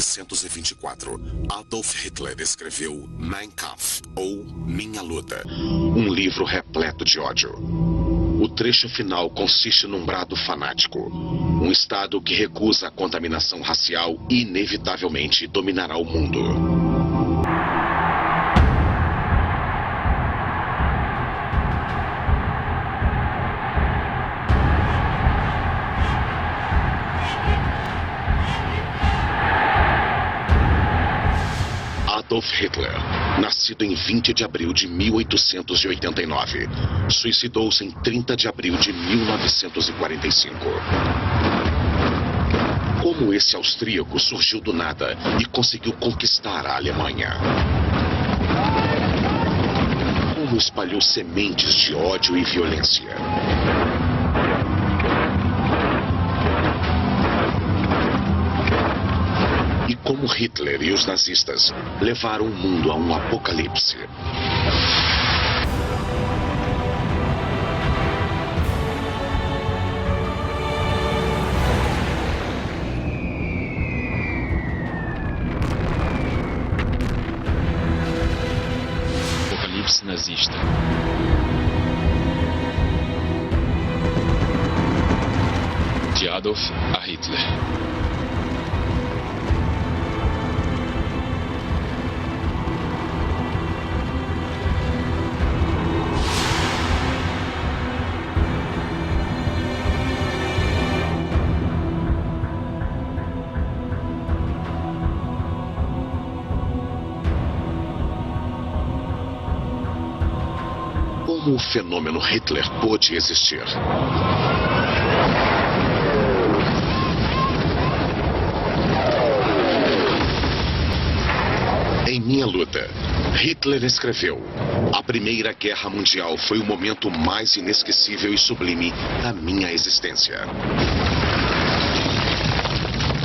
1924, Adolf Hitler escreveu Mein Kampf, ou Minha Luta, um livro repleto de ódio. O trecho final consiste num brado fanático. Um Estado que recusa a contaminação racial inevitavelmente dominará o mundo. Adolf Hitler, nascido em 20 de abril de 1889, suicidou-se em 30 de abril de 1945. Como esse austríaco surgiu do nada e conseguiu conquistar a Alemanha? Como espalhou sementes de ódio e violência? E como Hitler e os nazistas levaram o mundo a um apocalipse. Apocalipse nazista. De Adolf a Hitler. Como o fenômeno Hitler pôde existir? Em Minha Luta, Hitler escreveu: a Primeira Guerra Mundial foi o momento mais inesquecível e sublime da minha existência.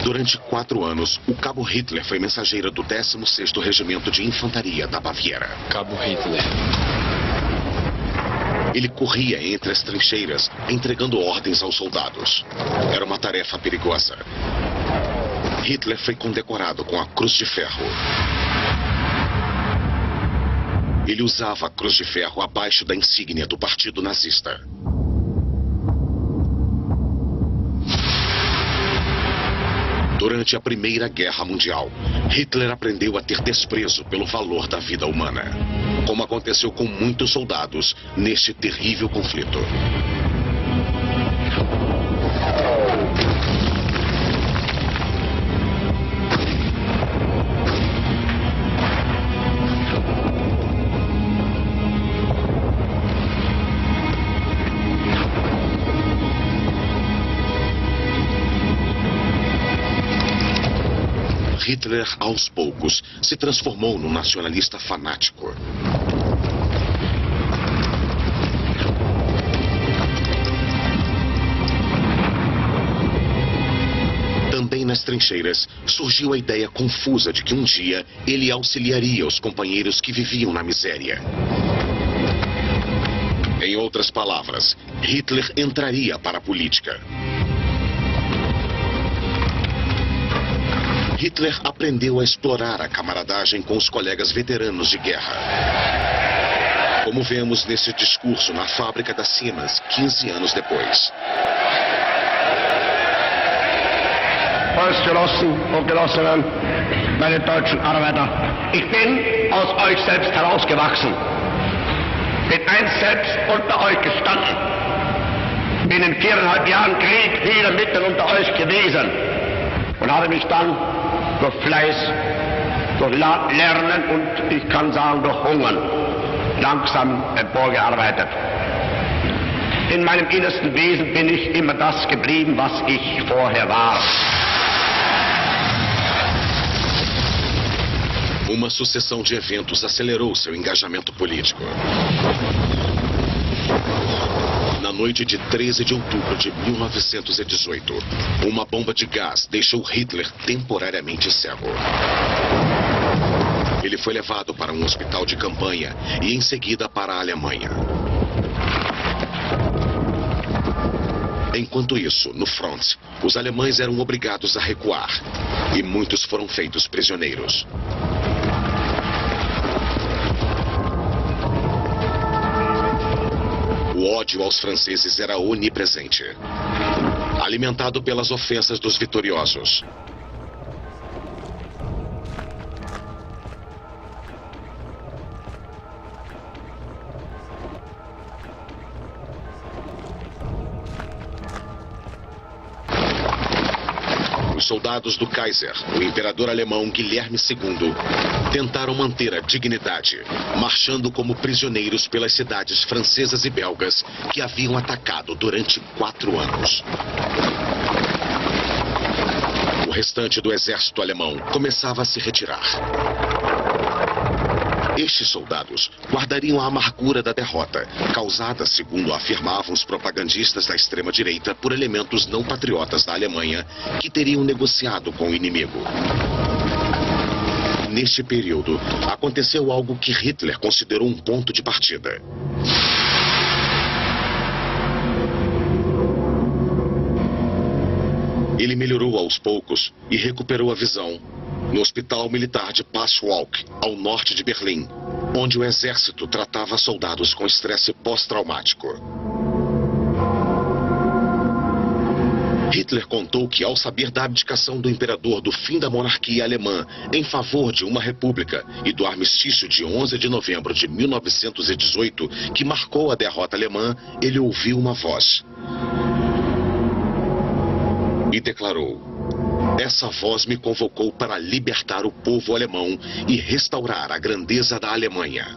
Durante 4 anos, o Cabo Hitler foi mensageiro do 16º Regimento de Infantaria da Baviera. Cabo Hitler. Ele corria entre as trincheiras, entregando ordens aos soldados. Era uma tarefa perigosa. Hitler foi condecorado com a Cruz de Ferro. Ele usava a Cruz de Ferro abaixo da insígnia do Partido Nazista. Durante a Primeira Guerra Mundial, Hitler aprendeu a ter desprezo pelo valor da vida humana, como aconteceu com muitos soldados neste terrível conflito. Hitler, aos poucos, se transformou num nacionalista fanático. Também nas trincheiras, surgiu a ideia confusa de que um dia ele auxiliaria os companheiros que viviam na miséria. Em outras palavras, Hitler entraria para a política. Hitler aprendeu a explorar a camaradagem com os colegas veteranos de guerra. Como vemos nesse discurso na fábrica da Siemens, 15 anos depois. Volksgenossen und Genossinnen, meine deutschen Arbeiter, ich bin aus euch selbst herausgewachsen. Bin einst selbst unter euch gestanden. Bin in 4,5 Jahren Krieg wieder mitten unter euch gewesen. Und habe mich dann durch Fleiß, durch Lernen und ich kann sagen durch Hungern langsam emporgearbeitet. In meinem innersten Wesen bin ich immer das geblieben, was ich vorher war. Uma sucessão de eventos acelerou seu engajamento político. Na noite de 13 de outubro de 1918, uma bomba de gás deixou Hitler temporariamente cego. Ele foi levado para um hospital de campanha e em seguida para a Alemanha. Enquanto isso, no front, os alemães eram obrigados a recuar. e muitos foram feitos prisioneiros. O ódio aos franceses era onipresente, alimentado pelas ofensas dos vitoriosos. Os soldados do Kaiser, o imperador alemão Guilherme II, tentaram manter a dignidade, marchando como prisioneiros pelas cidades francesas e belgas que haviam atacado durante 4 anos. O restante do exército alemão começava a se retirar. Estes soldados guardariam a amargura da derrota, causada, segundo afirmavam os propagandistas da extrema-direita, por elementos não patriotas da Alemanha que teriam negociado com o inimigo. Neste período, aconteceu algo que Hitler considerou um ponto de partida. Ele melhorou aos poucos e recuperou a visão no Hospital Militar de Passwalk, ao norte de Berlim, onde o exército tratava soldados com estresse pós-traumático. Hitler contou que, ao saber da abdicação do imperador do fim da monarquia alemã em favor de uma república e do armistício de 11 de novembro de 1918, que marcou a derrota alemã, ele ouviu uma voz e declarou: "Essa voz me convocou para libertar o povo alemão e restaurar a grandeza da Alemanha."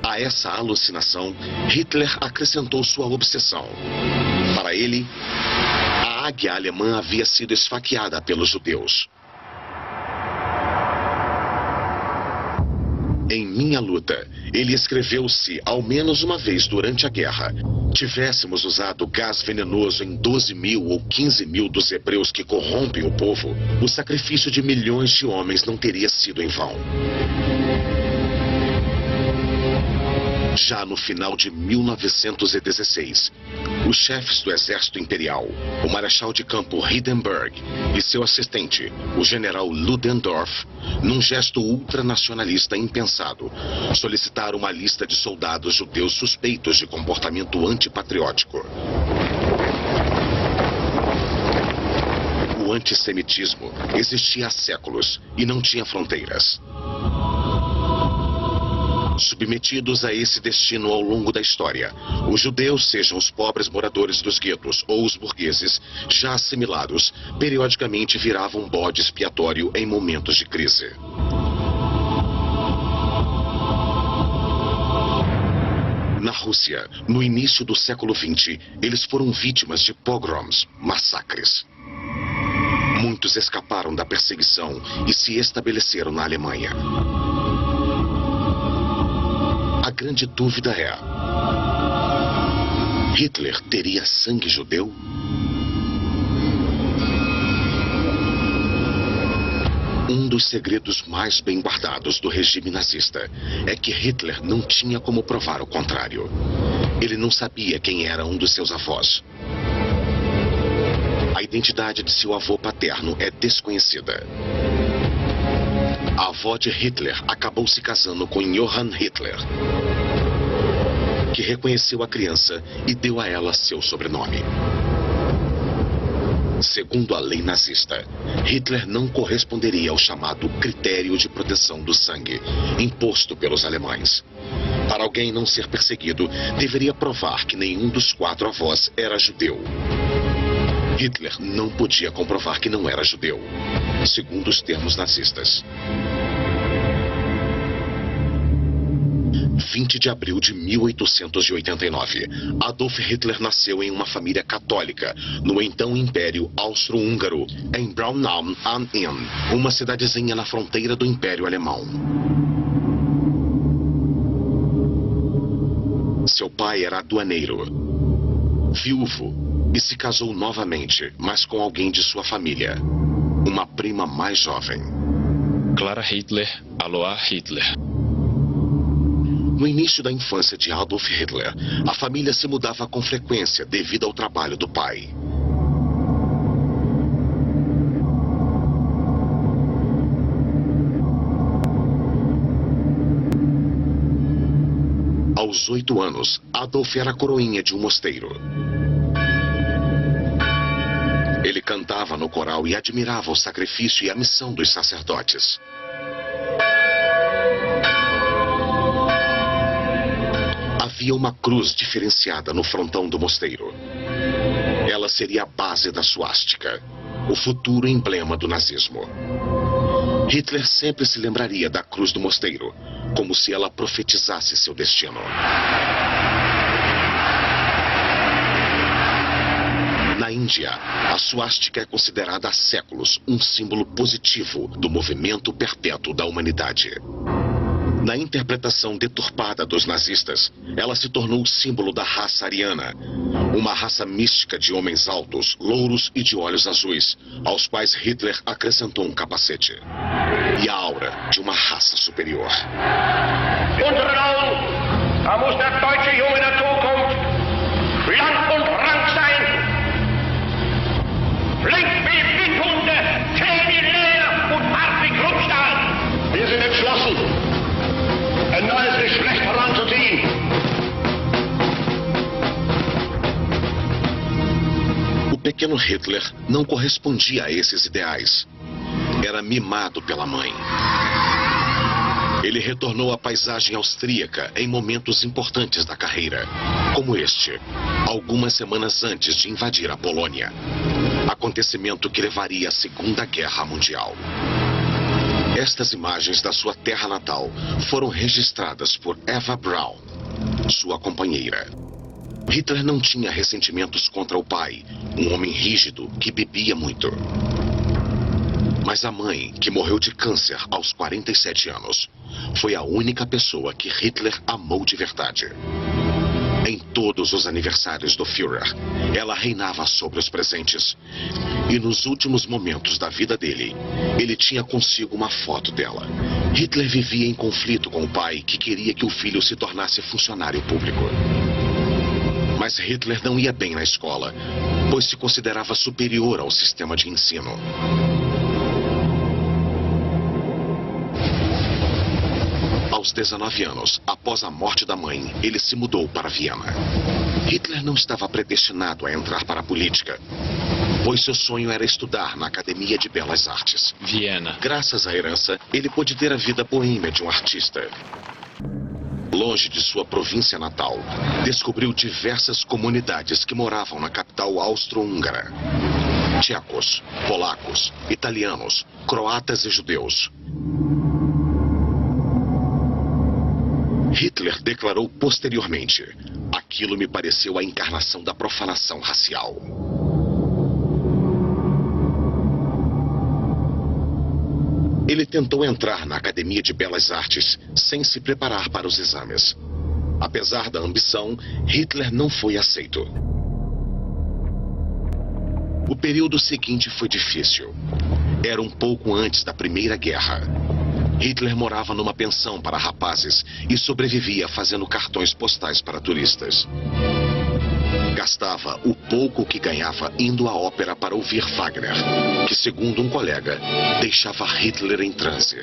A essa alucinação, Hitler acrescentou sua obsessão. Para ele, a águia alemã havia sido esfaqueada pelos judeus. Em Minha Luta, ele escreveu-se ao menos uma vez durante a guerra: tivéssemos usado gás venenoso em 12.000 ou 15.000 dos hebreus que corrompem o povo, o sacrifício de milhões de homens não teria sido em vão. Já no final de 1916, os chefes do exército imperial, o marechal de campo Hindenburg e seu assistente, o general Ludendorff, num gesto ultranacionalista impensado, solicitaram uma lista de soldados judeus suspeitos de comportamento antipatriótico. O antissemitismo existia há séculos e não tinha fronteiras. Submetidos a esse destino ao longo da história, os judeus, sejam os pobres moradores dos guetos ou os burgueses, já assimilados, periodicamente viravam bode expiatório em momentos de crise. Na Rússia, no início do século XX, eles foram vítimas de pogroms, massacres. Muitos escaparam da perseguição e se estabeleceram na Alemanha. A grande dúvida é: Hitler teria sangue judeu? Um dos segredos mais bem guardados do regime nazista é que Hitler não tinha como provar o contrário. Ele não sabia quem era um dos seus avós. A identidade de seu avô paterno é desconhecida. A avó de Hitler acabou se casando com Johann Hitler, que reconheceu a criança e deu a ela seu sobrenome. Segundo a lei nazista, Hitler não corresponderia ao chamado critério de proteção do sangue, imposto pelos alemães. Para alguém não ser perseguido, deveria provar que nenhum dos 4 avós era judeu. Hitler não podia comprovar que não era judeu, segundo os termos nazistas. 20 de abril de 1889, Adolf Hitler nasceu em uma família católica, no então Império Austro-Húngaro, em Braunau am Inn, uma cidadezinha na fronteira do Império Alemão. Seu pai era aduaneiro, viúvo, e se casou novamente, mas com alguém de sua família, uma prima mais jovem. Clara Hitler, Alois Hitler. No início da infância de Adolf Hitler, a família se mudava com frequência devido ao trabalho do pai. Aos 8 anos, Adolf era coroinha de um mosteiro. Ele cantava no coral e admirava o sacrifício e a missão dos sacerdotes. Havia uma cruz diferenciada no frontão do mosteiro. Ela seria a base da suástica, o futuro emblema do nazismo. Hitler sempre se lembraria da cruz do mosteiro, como se ela profetizasse seu destino. Na Índia, a suástica é considerada há séculos um símbolo positivo do movimento perpétuo da humanidade. Na interpretação deturpada dos nazistas, ela se tornou o símbolo da raça ariana, uma raça mística de homens altos, louros e de olhos azuis, aos quais Hitler acrescentou um capacete. E a aura de uma raça superior. Unseren Augen, da muss der deutsche Junge der Zukunft lang und rank sein. Flink wie Windhunde, zäh wie Leer und hart wie Kruppstahl. Wir sind entschlossen, ein neues Geschlecht heranzuziehen. O pequeno Hitler não correspondia a esses ideais. Era mimado pela mãe. Ele retornou à paisagem austríaca em momentos importantes da carreira, como este, algumas semanas antes de invadir a Polônia. Acontecimento que levaria à Segunda Guerra Mundial. Estas imagens da sua terra natal foram registradas por Eva Braun, sua companheira. Hitler não tinha ressentimentos contra o pai, um homem rígido que bebia muito. Mas a mãe, que morreu de câncer aos 47 anos, foi a única pessoa que Hitler amou de verdade. Em todos os aniversários do Führer, ela reinava sobre os presentes. E nos últimos momentos da vida dele, ele tinha consigo uma foto dela. Hitler vivia em conflito com o pai, que queria que o filho se tornasse funcionário público. Mas Hitler não ia bem na escola, pois se considerava superior ao sistema de ensino. Aos 19 anos, após a morte da mãe, ele se mudou para Viena. Hitler não estava predestinado a entrar para a política, pois seu sonho era estudar na Academia de Belas Artes. Viena. Graças à herança, ele pôde ter a vida boêmia de um artista. Longe de sua província natal, descobriu diversas comunidades que moravam na capital austro-húngara. Tchecos, polacos, italianos, croatas e judeus. Hitler declarou posteriormente: aquilo me pareceu a encarnação da profanação racial. Ele tentou entrar na Academia de Belas Artes sem se preparar para os exames. Apesar da ambição, Hitler não foi aceito. O período seguinte foi difícil. Era um pouco antes da Primeira Guerra. Hitler morava numa pensão para rapazes e sobrevivia fazendo cartões postais para turistas. Gastava o pouco que ganhava indo à ópera para ouvir Wagner, que, segundo um colega, deixava Hitler em transe.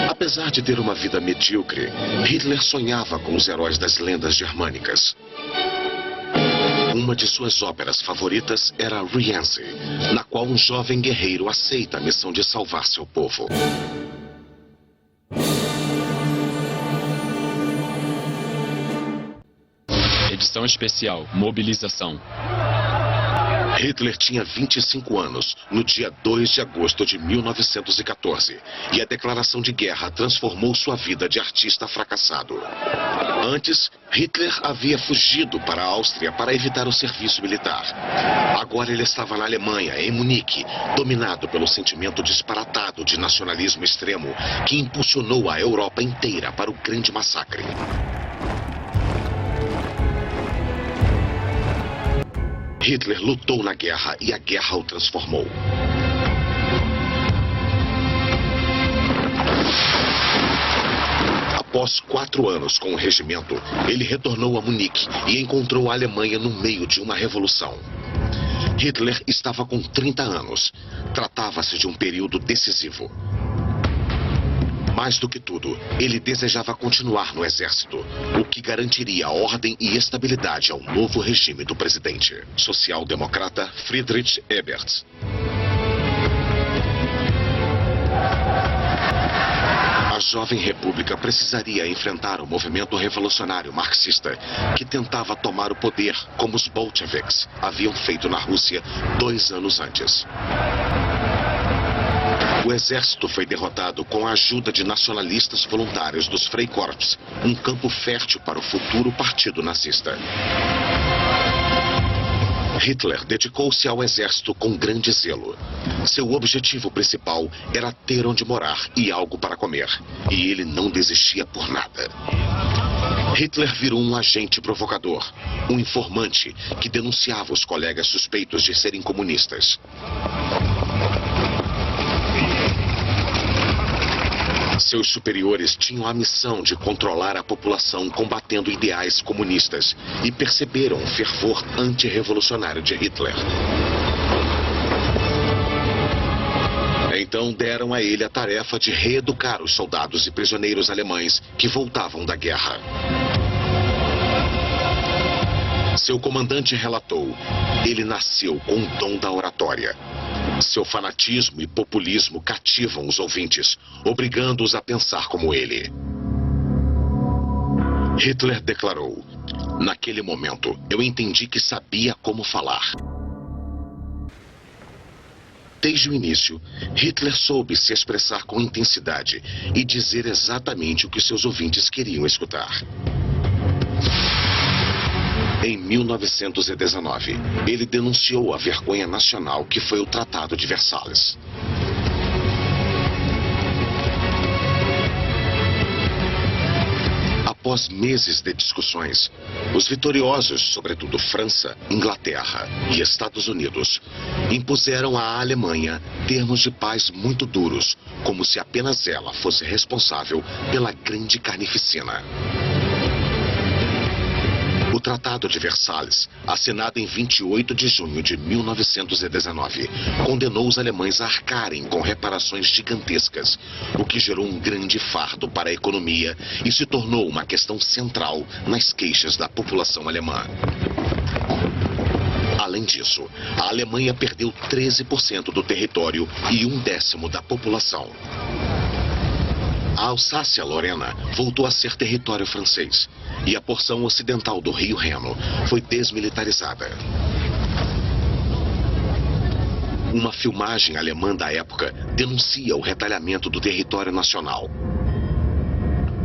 Apesar de ter uma vida medíocre, Hitler sonhava com os heróis das lendas germânicas. Uma de suas óperas favoritas era Rienzi, na qual um jovem guerreiro aceita a missão de salvar seu povo. Edição especial, mobilização. Hitler tinha 25 anos no dia 2 de agosto de 1914 e a declaração de guerra transformou sua vida de artista fracassado. Antes, Hitler havia fugido para a Áustria para evitar o serviço militar. Agora ele estava na Alemanha, em Munique, dominado pelo sentimento disparatado de nacionalismo extremo que impulsionou a Europa inteira para o grande massacre. Hitler lutou na guerra e a guerra o transformou. Após 4 anos com o regimento, ele retornou a Munique e encontrou a Alemanha no meio de uma revolução. Hitler estava com 30 anos. Tratava-se de um período decisivo. Mais do que tudo, ele desejava continuar no exército, o que garantiria ordem e estabilidade ao novo regime do presidente, social-democrata Friedrich Ebert. A jovem república precisaria enfrentar o movimento revolucionário marxista que tentava tomar o poder como os bolcheviques haviam feito na Rússia 2 anos antes. O exército foi derrotado com a ajuda de nacionalistas voluntários dos Freikorps, um campo fértil para o futuro partido nazista. Hitler dedicou-se ao exército com grande zelo. Seu objetivo principal era ter onde morar e algo para comer. E ele não desistia por nada. Hitler virou um agente provocador, um informante que denunciava os colegas suspeitos de serem comunistas. Seus superiores tinham a missão de controlar a população combatendo ideais comunistas e perceberam o fervor antirrevolucionário de Hitler. Então deram a ele a tarefa de reeducar os soldados e prisioneiros alemães que voltavam da guerra. Seu comandante relatou: ele nasceu com o dom da oratória. Seu fanatismo e populismo cativam os ouvintes, obrigando-os a pensar como ele. Hitler declarou: naquele momento, eu entendi que sabia como falar. Desde o início, Hitler soube se expressar com intensidade e dizer exatamente o que seus ouvintes queriam escutar. Em 1919, ele denunciou a vergonha nacional que foi o Tratado de Versalhes. Após meses de discussões, os vitoriosos, sobretudo França, Inglaterra e Estados Unidos, impuseram à Alemanha termos de paz muito duros, como se apenas ela fosse responsável pela grande carnificina. O Tratado de Versalhes, assinado em 28 de junho de 1919, condenou os alemães a arcarem com reparações gigantescas, o que gerou um grande fardo para a economia e se tornou uma questão central nas queixas da população alemã. Além disso, a Alemanha perdeu 13% do território e 1/10 da população. A Alsácia-Lorena voltou a ser território francês e a porção ocidental do Rio Reno foi desmilitarizada. Uma filmagem alemã da época denuncia o retalhamento do território nacional.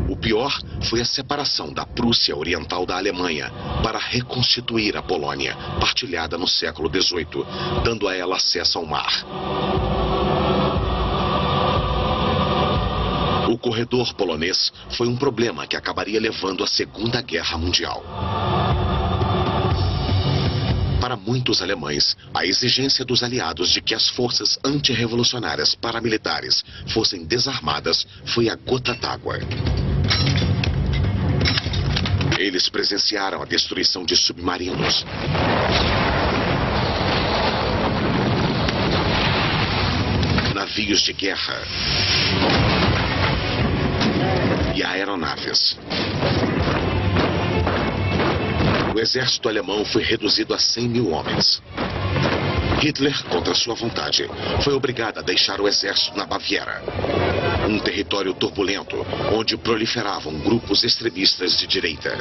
O pior foi a separação da Prússia Oriental da Alemanha para reconstituir a Polônia, partilhada no século XVIII, dando a ela acesso ao mar. O corredor polonês foi um problema que acabaria levando à Segunda Guerra Mundial. Para muitos alemães, a exigência dos aliados de que as forças antirrevolucionárias paramilitares fossem desarmadas foi a gota d'água. Eles presenciaram a destruição de submarinos, navios de guerra e aeronaves. O exército alemão foi reduzido a 100 mil homens. Hitler, contra sua vontade, foi obrigado a deixar o exército na Baviera, um território turbulento onde proliferavam grupos extremistas de direita.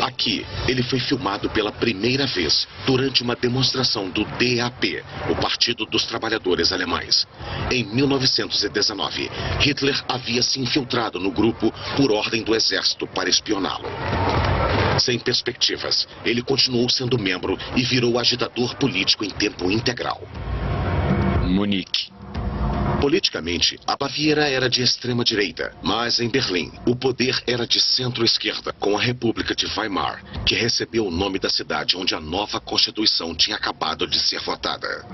Aqui, ele foi filmado pela primeira vez durante uma demonstração do DAP, o Partido dos Trabalhadores Alemães. Em 1919, Hitler havia se infiltrado no grupo por ordem do exército para espioná-lo. Sem perspectivas, ele continuou sendo membro e virou agitador político em tempo integral. Munique. Politicamente, a Baviera era de extrema-direita, mas em Berlim, o poder era de centro-esquerda, com a República de Weimar, que recebeu o nome da cidade onde a nova Constituição tinha acabado de ser votada.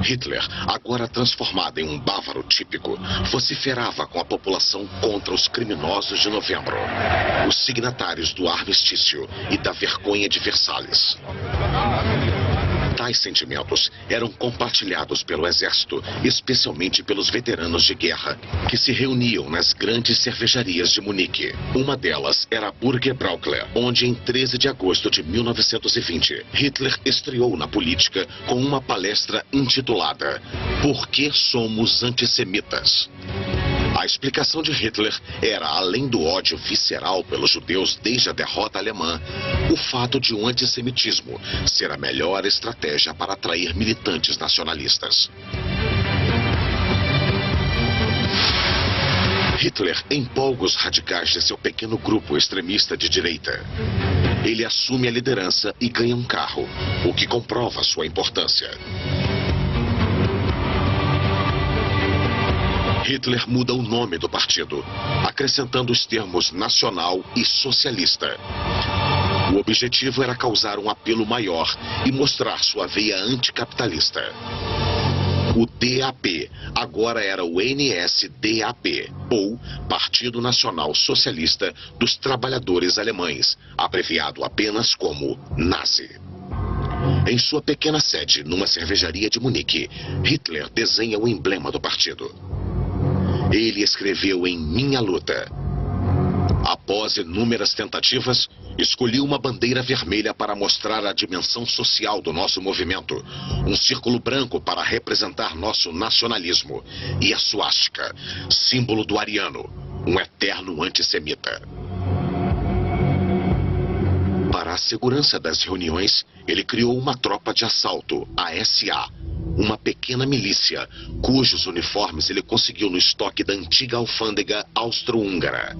Hitler, agora transformado em um bávaro típico, vociferava com a população contra os criminosos de novembro, os signatários do armistício e da vergonha de Versalhes. demais sentimentos eram compartilhados pelo exército, especialmente pelos veteranos de guerra, que se reuniam nas grandes cervejarias de Munique. Uma delas era a Burger Braukler, onde em 13 de agosto de 1920, Hitler estreou na política com uma palestra intitulada Por que somos antissemitas? A explicação de Hitler era, além do ódio visceral pelos judeus desde a derrota alemã, o fato de o antissemitismo ser a melhor estratégia para atrair militantes nacionalistas. Hitler empolga os radicais de seu pequeno grupo extremista de direita. Ele assume a liderança e ganha um carro, o que comprova sua importância. Hitler muda o nome do partido, acrescentando os termos nacional e socialista. O objetivo era causar um apelo maior e mostrar sua veia anticapitalista. O DAP agora era o NSDAP, ou Partido Nacional Socialista dos Trabalhadores Alemães, abreviado apenas como Nazi. Em sua pequena sede, numa cervejaria de Munique, Hitler desenha o emblema do partido. Ele escreveu em Minha Luta. Após inúmeras tentativas, escolhi uma bandeira vermelha para mostrar a dimensão social do nosso movimento, um círculo branco para representar nosso nacionalismo e a suástica, símbolo do ariano, um eterno antissemita. Para a segurança das reuniões, ele criou uma tropa de assalto, a SA, uma pequena milícia, cujos uniformes ele conseguiu no estoque da antiga alfândega austro-húngara.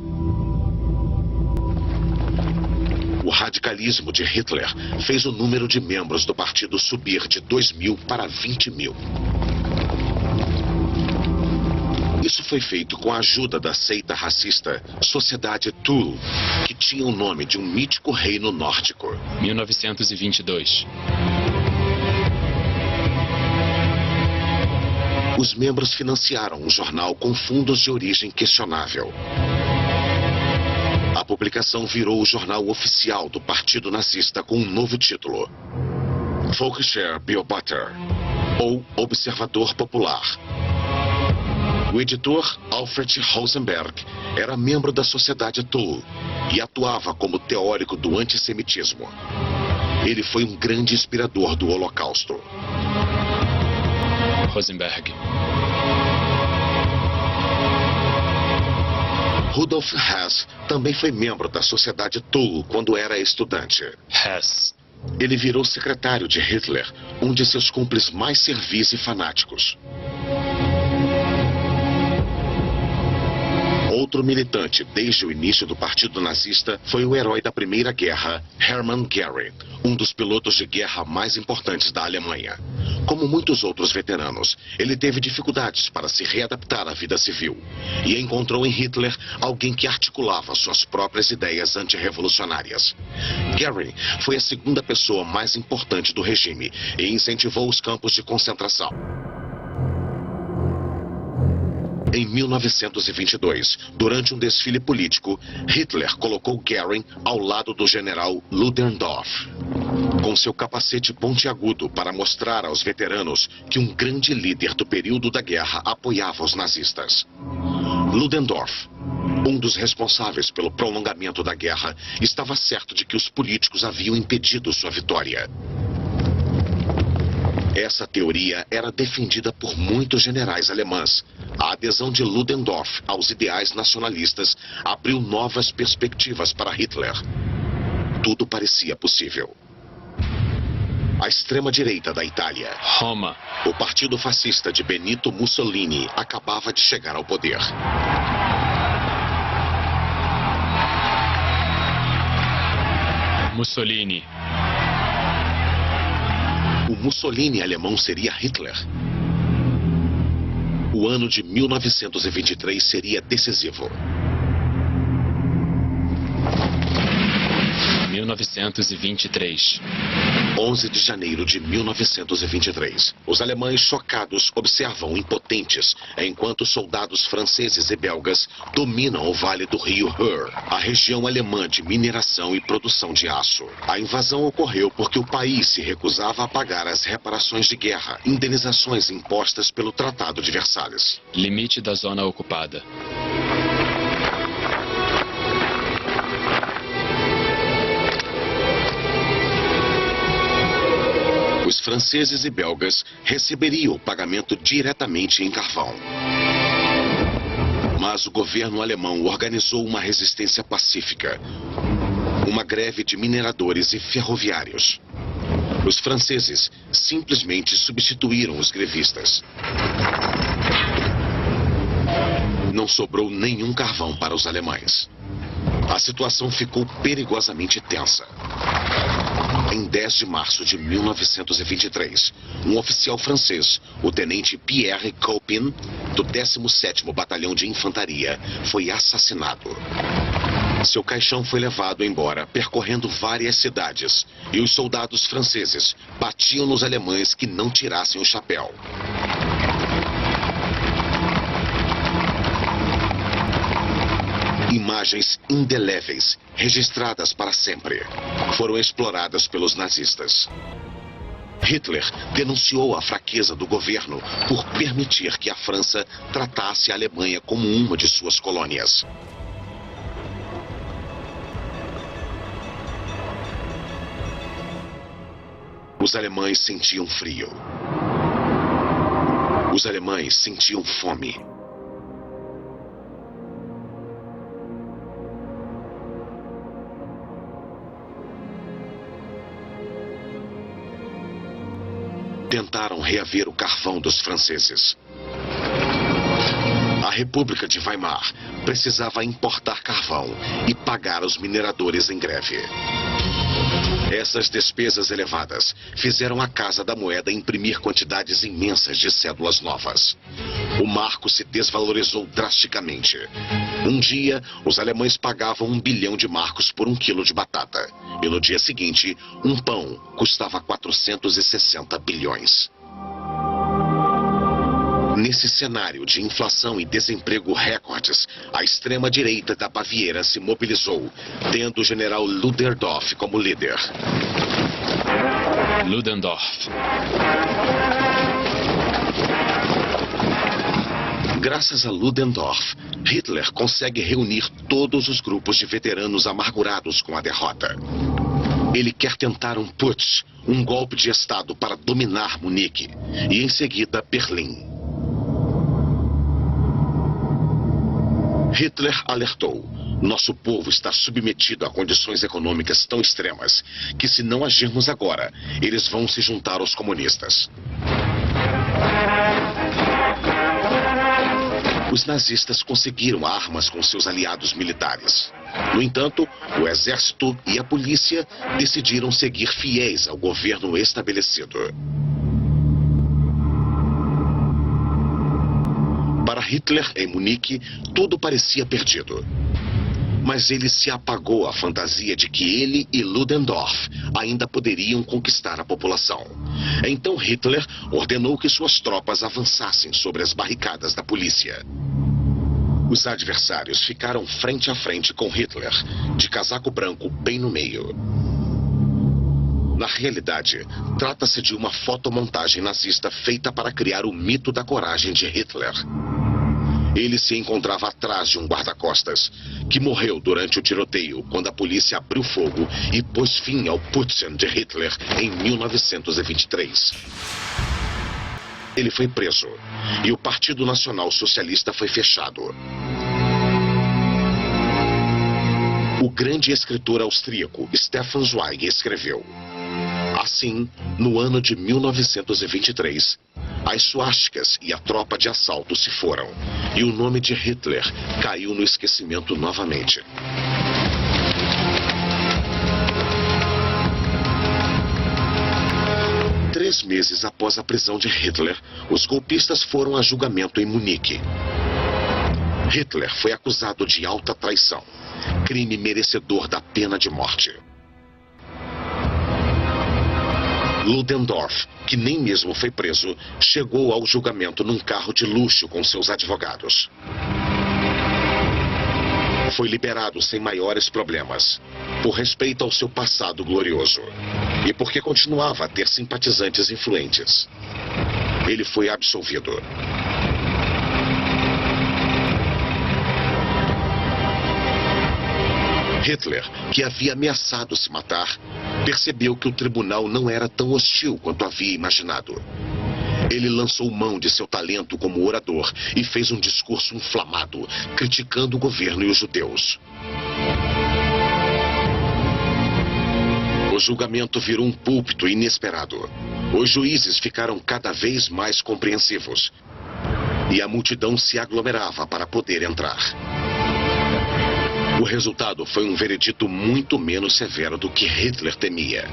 O radicalismo de Hitler fez o número de membros do partido subir de 2.000 para 20.000. Isso foi feito com a ajuda da seita racista Sociedade Thule, que tinha o nome de um mítico reino nórdico. 1922. Os membros financiaram um jornal com fundos de origem questionável. A publicação virou o jornal oficial do Partido Nazista com um novo título: Volksher Beobachter, ou Observador Popular. O editor Alfred Rosenberg era membro da Sociedade Thule e atuava como teórico do antissemitismo. Ele foi um grande inspirador do Holocausto. Rosenberg. Rudolf Hess também foi membro da Sociedade Thule quando era estudante. Hess. Ele virou secretário de Hitler, um de seus cúmplices mais servis e fanáticos. Outro militante desde o início do Partido Nazista foi o herói da Primeira Guerra, Hermann Göring, um dos pilotos de guerra mais importantes da Alemanha. Como muitos outros veteranos, ele teve dificuldades para se readaptar à vida civil e encontrou em Hitler alguém que articulava suas próprias ideias antirrevolucionárias. Göring foi a segunda pessoa mais importante do regime e incentivou os campos de concentração. Em 1922, durante um desfile político, Hitler colocou Göring ao lado do general Ludendorff, com seu capacete pontiagudo para mostrar aos veteranos que um grande líder do período da guerra apoiava os nazistas. Ludendorff, um dos responsáveis pelo prolongamento da guerra, estava certo de que os políticos haviam impedido sua vitória. Essa teoria era defendida por muitos generais alemães. A adesão de Ludendorff aos ideais nacionalistas abriu novas perspectivas para Hitler. Tudo parecia possível. A extrema-direita da Itália, Roma. o partido fascista de Benito Mussolini, acabava de chegar ao poder. Mussolini. O Mussolini alemão seria Hitler. O ano de 1923 seria decisivo. 1923. 11 de janeiro de 1923. Os alemães chocados observam impotentes enquanto soldados franceses e belgas dominam o vale do rio Ruhr, a região alemã de mineração e produção de aço. A invasão ocorreu porque o país se recusava a pagar as reparações de guerra, indenizações impostas pelo Tratado de Versalhes. Limite da zona ocupada. Os franceses e belgas receberiam o pagamento diretamente em carvão. Mas o governo alemão organizou uma resistência pacífica, uma greve de mineradores e ferroviários. Os franceses simplesmente substituíram os grevistas. Não sobrou nenhum carvão para os alemães. A situação ficou perigosamente tensa. Em 10 de março de 1923, um oficial francês, o tenente Pierre Coppin, do 17º Batalhão de Infantaria, foi assassinado. Seu caixão foi levado embora, percorrendo várias cidades, e os soldados franceses batiam nos alemães que não tirassem o chapéu. Imagens indeléveis, registradas para sempre, foram exploradas pelos nazistas. Hitler denunciou a fraqueza do governo por permitir que a França tratasse a Alemanha como uma de suas colônias. Os alemães sentiam frio. Os alemães sentiam fome. Tentaram reaver o carvão dos franceses. A República de Weimar precisava importar carvão e pagar os mineradores em greve. Essas despesas elevadas fizeram a Casa da Moeda imprimir quantidades imensas de cédulas novas. O marco se desvalorizou drasticamente. Um dia, os alemães pagavam 1 bilhão de marcos por 1 quilo de batata. E no dia seguinte, um pão custava 460 bilhões. Nesse cenário de inflação e desemprego recordes, a extrema-direita da Baviera se mobilizou, tendo o general Ludendorff como líder. Ludendorff. Graças a Ludendorff, Hitler consegue reunir todos os grupos de veteranos amargurados com a derrota. Ele quer tentar um putsch, um golpe de Estado para dominar Munique e, em seguida, Berlim. Hitler alertou: nosso povo está submetido a condições econômicas tão extremas que, se não agirmos agora, eles vão se juntar aos comunistas. Os nazistas conseguiram armas com seus aliados militares. No entanto, o exército e a polícia decidiram seguir fiéis ao governo estabelecido. Para Hitler, em Munique, tudo parecia perdido. Mas ele se apagou à fantasia de que ele e Ludendorff ainda poderiam conquistar a população. Então Hitler ordenou que suas tropas avançassem sobre as barricadas da polícia. Os adversários ficaram frente a frente com Hitler, de casaco branco bem no meio. Na realidade, trata-se de uma fotomontagem nazista feita para criar o mito da coragem de Hitler. Ele se encontrava atrás de um guarda-costas, que morreu durante o tiroteio quando a polícia abriu fogo e pôs fim ao putsch de Hitler em 1923. Ele foi preso e o Partido Nacional Socialista foi fechado. O grande escritor austríaco Stefan Zweig escreveu: assim, no ano de 1923, as suásticas e a tropa de assalto se foram, e o nome de Hitler caiu no esquecimento novamente. Três meses após a prisão de Hitler, os golpistas foram a julgamento em Munique. Hitler foi acusado de alta traição, crime merecedor da pena de morte. Ludendorff, que nem mesmo foi preso, chegou ao julgamento num carro de luxo com seus advogados. Foi liberado sem maiores problemas, por respeito ao seu passado glorioso e porque continuava a ter simpatizantes influentes. Ele foi absolvido. Hitler, que havia ameaçado se matar, percebeu que o tribunal não era tão hostil quanto havia imaginado. Ele lançou mão de seu talento como orador e fez um discurso inflamado, criticando o governo e os judeus. O julgamento virou um púlpito inesperado. Os juízes ficaram cada vez mais compreensivos e a multidão se aglomerava para poder entrar. O resultado foi um veredito muito menos severo do que Hitler temia.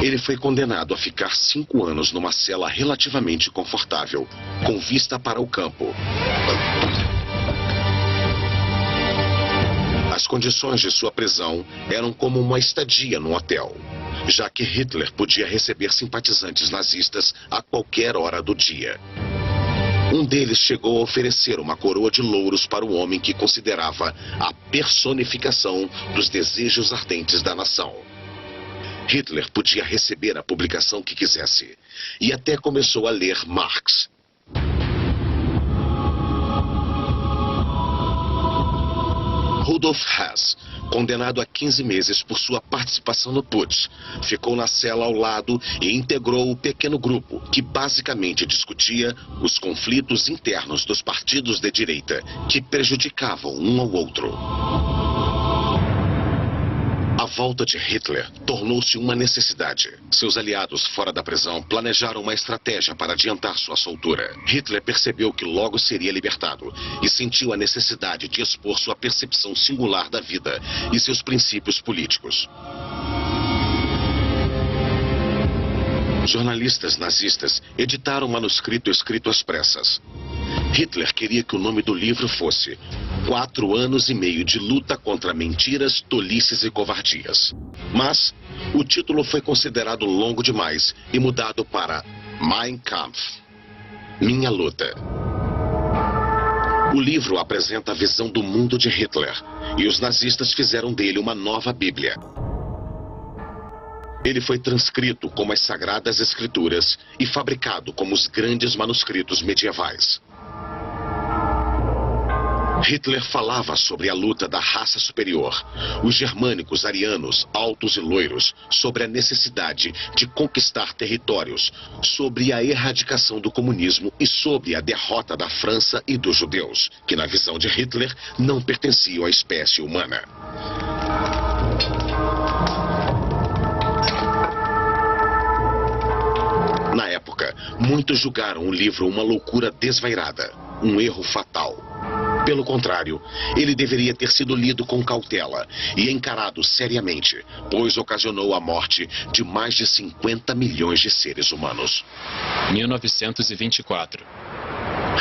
Ele foi condenado a ficar 5 anos numa cela relativamente confortável, com vista para o campo. As condições de sua prisão eram como uma estadia num hotel, já que Hitler podia receber simpatizantes nazistas a qualquer hora do dia. Um deles chegou a oferecer uma coroa de louros para o homem que considerava a personificação dos desejos ardentes da nação. Hitler podia receber a publicação que quisesse, e até começou a ler Marx. Rudolf Hess, condenado a 15 meses por sua participação no Putsch, ficou na cela ao lado e integrou o pequeno grupo que basicamente discutia os conflitos internos dos partidos de direita que prejudicavam um ao outro. A volta de Hitler tornou-se uma necessidade. Seus aliados fora da prisão planejaram uma estratégia para adiantar sua soltura. Hitler percebeu que logo seria libertado e sentiu a necessidade de expor sua percepção singular da vida e seus princípios políticos. Jornalistas nazistas editaram um manuscrito escrito às pressas. Hitler queria que o nome do livro fosse 4 anos e meio de luta contra mentiras, tolices e covardias. Mas o título foi considerado longo demais e mudado para Mein Kampf, Minha Luta. O livro apresenta a visão do mundo de Hitler e os nazistas fizeram dele uma nova Bíblia. Ele foi transcrito como as Sagradas Escrituras e fabricado como os grandes manuscritos medievais. Hitler falava sobre a luta da raça superior, os germânicos arianos, altos e loiros, sobre a necessidade de conquistar territórios, sobre a erradicação do comunismo e sobre a derrota da França e dos judeus, que na visão de Hitler não pertenciam à espécie humana. Na época, muitos julgaram o livro uma loucura desvairada, um erro fatal. Pelo contrário, ele deveria ter sido lido com cautela e encarado seriamente, pois ocasionou a morte de mais de 50 milhões de seres humanos. 1924.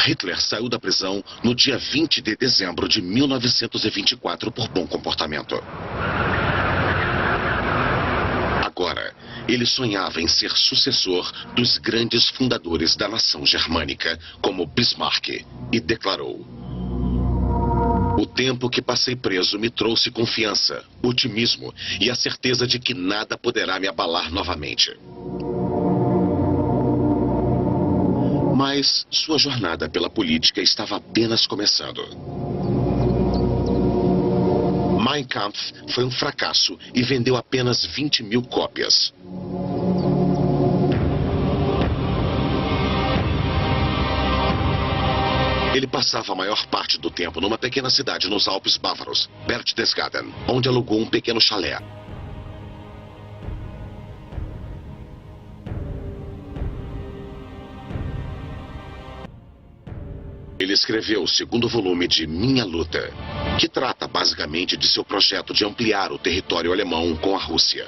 Hitler saiu da prisão no dia 20 de dezembro de 1924 por bom comportamento. Agora, ele sonhava em ser sucessor dos grandes fundadores da nação germânica, como Bismarck, e declarou: "O tempo que passei preso me trouxe confiança, otimismo e a certeza de que nada poderá me abalar novamente." Mas sua jornada pela política estava apenas começando. Mein Kampf foi um fracasso e vendeu apenas 20 mil cópias. Ele passava a maior parte do tempo numa pequena cidade nos Alpes bávaros, Berchtesgaden, onde alugou um pequeno chalé. Ele escreveu o segundo volume de Minha Luta, que trata basicamente de seu projeto de ampliar o território alemão com a Rússia.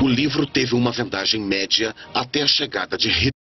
O livro teve uma vendagem média até a chegada de Hitler